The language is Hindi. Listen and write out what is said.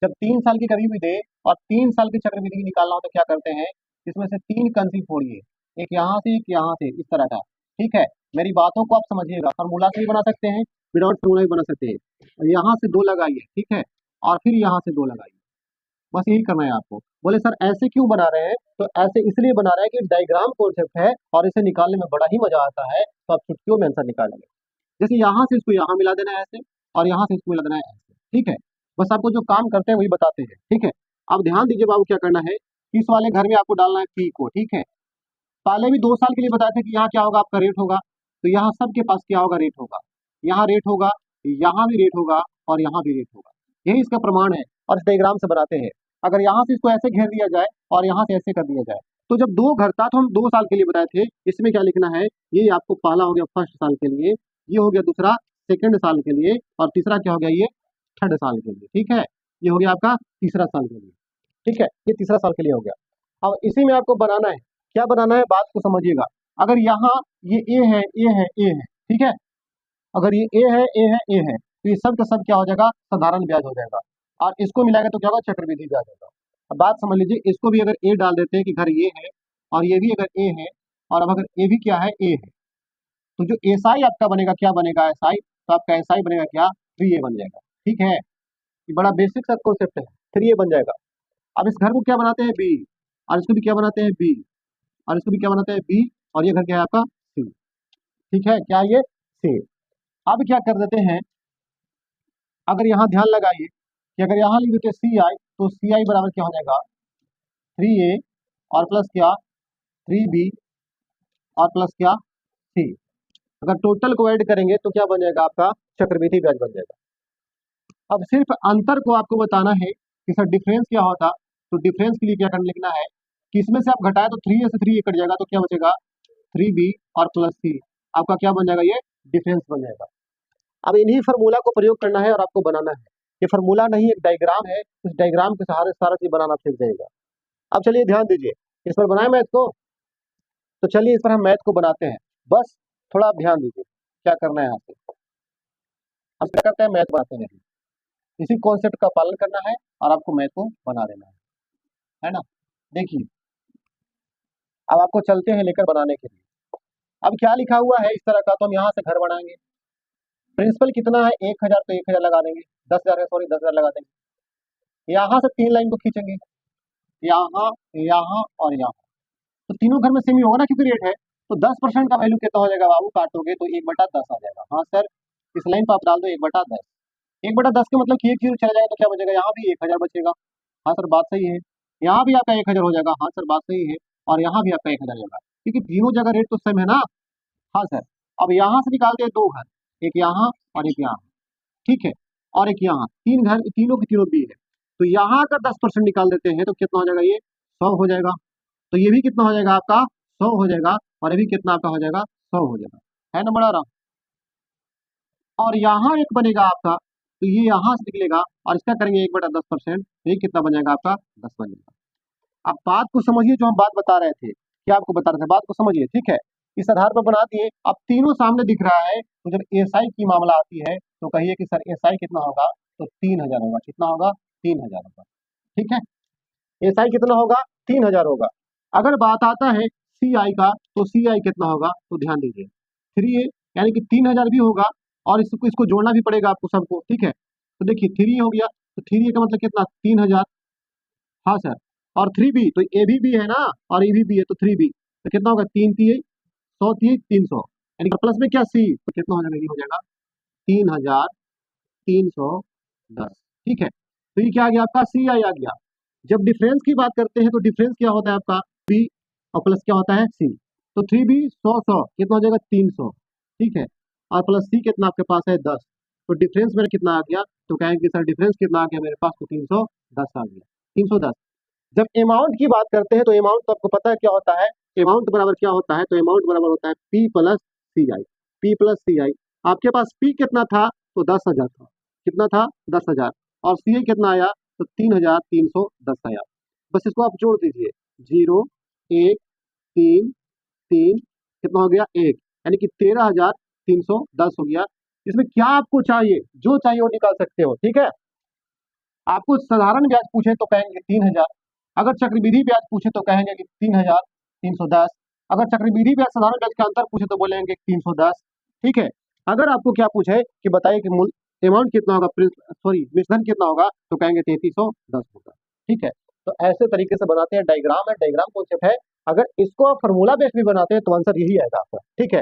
जब 3 साल की कभी भी दे और 3 साल की चक्रवृद्धि निकालना हो तो क्या करते हैं, इसमें से 3 कंसी फोड़िए, एक यहाँ से एक यहाँ से, इस तरह का। ठीक है, मेरी बातों को आप समझिएगा, फार्मूला से भी बना सकते हैं, विदाउट फार्मूला भी बना सकते हैं। और यहाँ से 2 लगाइए, ठीक है, और फिर यहाँ से 2 लगाइए, बस यही करना है आपको। बोले सर ऐसे क्यों बना रहे हैं, तो ऐसे इसलिए बना रहे हैं कि डायग्राम कॉन्सेप्ट है और इसे निकालने में बड़ा ही मजा आता है, तो आप चुटकियों में आंसर निकालेंगे। जैसे यहाँ से इसको यहाँ मिला देना है ऐसे, और यहाँ से इसको मिला देना है ऐसे। ठीक है, बस आपको जो काम करते हैं वही बताते हैं। ठीक है, अब ध्यान दीजिए बाबू, क्या करना है, इस वाले घर में आपको डालना है पी को। ठीक है, पहले भी 2 साल के लिए बताया था कि यहाँ क्या होगा, आपका रेट होगा, तो यहाँ सबके पास क्या होगा, रेट होगा। यहाँ रेट होगा, यहाँ भी रेट होगा, और यहाँ भी रेट होगा। यही इसका प्रमाण है, और इस डायग्राम से बनाते हैं। अगर यहाँ से इसको ऐसे घेर दिया जाए और यहाँ से ऐसे कर दिया जाए, तो जब 2 घर था तो हम 2 साल के लिए बताए थे, इसमें क्या लिखना है, ये आपको पहला हो गया फर्स्ट साल के लिए, ये हो गया दूसरा सेकंड साल के लिए, और तीसरा क्या हो गया, ये थर्ड साल के लिए। ठीक है, ये हो गया आपका तीसरा साल के लिए। ठीक है, ये तीसरा साल के लिए हो गया। अब इसी में आपको बनाना है, क्या बनाना है, बात को समझिएगा। अगर यहाँ ये ए है, ए है, ए है, ठीक है, अगर ये ए है, ए है, ए है, तो ये सब का सब क्या हो जाएगा, साधारण ब्याज हो जाएगा, और इसको मिलाएगा तो क्या होगा, चक्रवृद्धि ब्याज होगा। अब बात समझ लीजिए, इसको भी अगर ए डाल देते हैं कि घर ये है, और ये भी अगर ए है, और अब अगर ए भी क्या है, ए है, तो जो एसआई आपका बनेगा, क्या बनेगा एसआई, तो आपका एसआई बनेगा क्या, 3a बन जाएगा। ठीक है, ये बड़ा बेसिक सा कॉन्सेप्ट है, 3a बन जाएगा। अब इस घर को क्या बनाते हैं, बी, और इसको भी क्या बनाते हैं, बी, और इसको भी क्या बनाते हैं, बी, और ये घर क्या है आपका, सी। ठीक है, क्या ये, सी। अब क्या कर देते हैं, अगर यहाँ ध्यान लगाइए कि अगर यहाँ लिख देते सी आई, तो सी आई बराबर क्या हो जाएगा, 3a, और प्लस क्या, 3b, और प्लस क्या, सी। अगर टोटल को ऐड करेंगे तो क्या बन जाएगा, आपका चक्रवृद्धि ब्याज बन जाएगा। अब सिर्फ अंतर को आपको बताना है कि सर डिफरेंस क्या होता, तो डिफरेंस के लिए क्या करना, लिखना है कि इसमें से आप घटाए तो 3a से 3a कट जाएगा, तो क्या बचेगा, 3b, और प्लस सी, आपका क्या बन जाएगा, ये डिफरेंस बन जाएगा। अब इन्हीं फार्मूला को प्रयोग करना है और आपको बनाना है। ये फार्मूला नहीं, एक डायग्राम है, इस डायग्राम के सहारे सारा चीज बनाना सीख जाएगा। अब चलिए ध्यान दीजिए, इस पर बनाए मैथ को, तो चलिए इस पर हम मैथ को बनाते हैं। बस थोड़ा आप ध्यान दीजिए क्या करना है यहाँ से। हम क्या करते हैं, मैथ बनाते हैं, इसी कॉन्सेप्ट का पालन करना है और आपको मैथ को बना देना है ना। देखिए, अब आपको चलते हैं लेकर बनाने के लिए। अब क्या लिखा हुआ है इस तरह का, तो हम यहाँ से घर बनाएंगे। प्रिंसिपल कितना है, 1000, तो 1000 लगा देंगे, 10,000 है, सॉरी 10,000 लगा देंगे। यहाँ से 3 लाइन को खींचेंगे, यहाँ, यहाँ और यहाँ, तो तीनों घर में सेम ही होगा ना, क्योंकि रेट है। तो 10% का वैल्यू कितना हो जाएगा बाबू, काटोगे तो 1/10 आ जाएगा। हाँ सर, इस लाइन पर आप डाल दो 1/10। 1/10 का मतलब कि एक जीरो चला जाएगा, तो क्या बचेगा, यहाँ भी 1000 बचेगा। हाँ सर बात सही है, यहाँ भी आपका 1000 हो जाएगा। हाँ सर बात सही है, और यहाँ भी आपका 1000 होगा, क्योंकि तीनों जगह रेट तो सेम है ना। हाँ सर, अब यहाँ से निकालते हैं 2 घर, एक यहाँ और एक यहाँ, ठीक है, और एक यहाँ, 3 घर, तीनों की तीनों बी है। तो यहाँ का 10% निकाल देते हैं तो कितना हो जाएगा, ये 100 हो जाएगा। तो ये भी कितना हो जाएगा आपका, 100 हो जाएगा, और ये भी कितना आपका हो जाएगा, 100 हो जाएगा, है ना बड़ा आराम। और यहाँ एक बनेगा आपका, तो ये यहाँ से निकलेगा, और इसका करेंगे 1/10%, तो ये कितना बन जाएगा आपका, 10 बन जाएगा। आप बात को समझिए, जो हम बात बता रहे थे, क्या आपको बता रहे थे, बात को समझिए। ठीक है, इस आधार पर बना दिए। अब तीनों सामने दिख रहा है, तो जब एसआई की मामला आती है तो कहिए कि सर एसआई कितना होगा, तो 3000 होगा। कितना होगा, 3000 होगा। ठीक है, एसआई कितना होगा, 3000 होगा। अगर बात आता है सीआई का, तो सीआई कितना होगा, तो ध्यान दीजिए 3a, यानी कि 3000 भी होगा, और इसको इसको जोड़ना भी पड़ेगा आपको सबको। ठीक है, तो देखिए 3 हो गया, तो 3a का मतलब कितना, 3000। हाँ सर, और 3b, तो ए भी है ना, और ए भी है, तो 3b, तो कितना होगा, 3 100 300, यानी कि प्लस में क्या सी, तो कितना हो जाएगा, ये हो जाएगा 3310। ठीक है, तो ये क्या आ गया आपका, सी आई आ गया। जब डिफरेंस की बात करते हैं तो डिफरेंस क्या होता है आपका, बी, और प्लस क्या होता है, सी। तो 3b 100 कितना हो जाएगा, 300। ठीक है, और प्लस सी कितना आपके पास है, 10। तो डिफरेंस मेरा कितना आ गया, तो कहेंगे सर डिफरेंस कितना आ गया मेरे पास, तो 310 आ गया, 310। जब अमाउंट की बात करते हैं तो अमाउंट तो आपको पता है क्या होता है, अमाउंट बराबर क्या होता है, तो अमाउंट बराबर होता है पी प्लस सी आई। पी प्लस सी आई, आपके पास पी कितना था, तो 10,000 था। कितना था, 10,000, और सी आई कितना आया, तो 3,310 आया। बस इसको आप जोड़ दीजिए, 0 1 3 3, कितना हो गया, 1, यानी कि 13,310 हो गया। इसमें क्या आपको चाहिए, जो चाहिए वो निकाल सकते हो। ठीक है, आपको साधारण ब्याज पूछे तो कहेंगे 3,000, अगर चक्रवृद्धि ब्याज पूछे तो कहेंगे कि 3,310, अगर चक्रवृद्धि ब्याज साधारण ब्याज का अंतर पूछे तो बोलेंगे 310। ठीक है, अगर आपको क्या पूछे कि बताइए कि मूल अमाउंट कितना होगा, सॉरी मूलधन कितना होगा, तो कहेंगे 3,310 होगा। ठीक है, तो ऐसे तरीके से बनाते हैं, डायग्राम है, डायग्राम कॉन्सेप्ट है। अगर इसको आप फॉर्मूला बेस्ड भी बनाते हैं तो आंसर यही आएगा आपका। ठीक है।